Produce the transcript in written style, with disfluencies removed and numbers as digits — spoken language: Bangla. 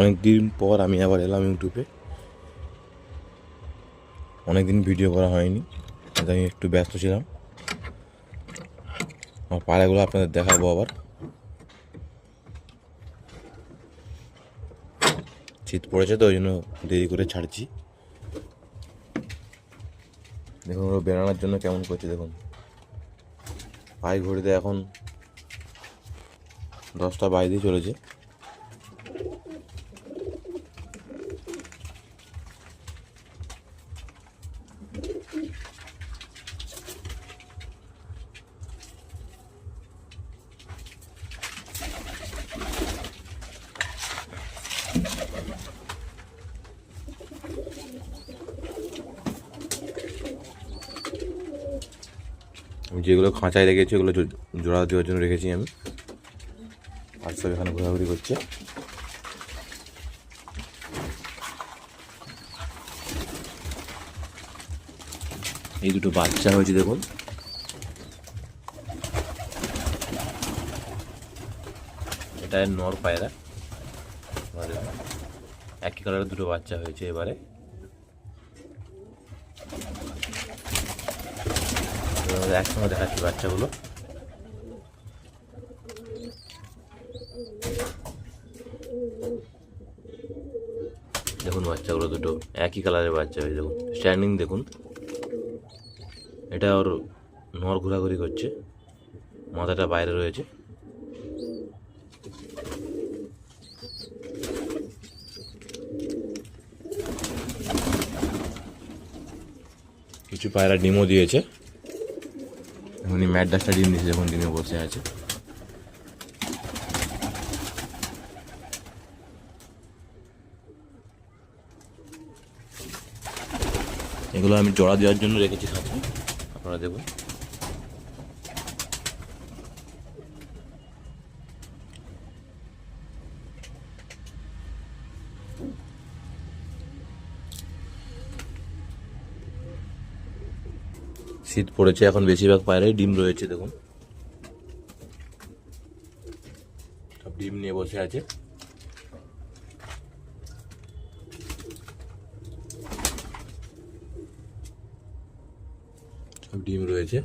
অনেক দিন পর আমি আবার এলাম ইউটিউবে। অনেক দিন ভিডিও করা হয়নি, আমি একটু ব্যস্ত ছিলাম। আমার পায়রাগুলো আপনাদের দেখাবো আবার। শীত পড়েছে তো ওই জন্য দেরি করে ছাড়ছি। দেখুন ওরা বেড়ানোর জন্য কেমন করছে দেখুন। পায়ে ঘড়িতে এখন 10টা বাইরেই চলেছে। আমি যেগুলো খাঁচায় রেখেছি ওগুলো জোড়া দেওয়ার জন্য রেখেছি আমি। আর সব এখানে ঘোরাঘুরি করছে। এই দুটো বাচ্চা হয়েছে দেখুন। এটা নর পায়রা, একই কালারের দুটো বাচ্চা হয়েছে এবারে। একসঙ্গে দেখাচ্ছি বাচ্চাগুলো। দেখুন বাচ্চাগুলো দুটো একই কালারের বাচ্চা হয়েছে দেখুন। স্ট্যান্ডিং দেখুন। এটা ওর নর ঘোরাঘুরি করছে, মাথাটা বাইরে রয়েছে। কিছু পায়রা ডিমও দিয়েছে। এখন ম্যাট ডাস্টটা ডিম দিয়েছে, যখন ডিমে বসে আছে। এগুলো আমি জোড়া দেওয়ার জন্য রেখেছি সাথে, আপনারা দেখুন। শীত পড়েছে, এখন বেশিরভাগ পায়রাই ডিম রয়েছে দেখুন। সব ডিম নিয়ে বসে আছে। সব ডিম রয়েছে।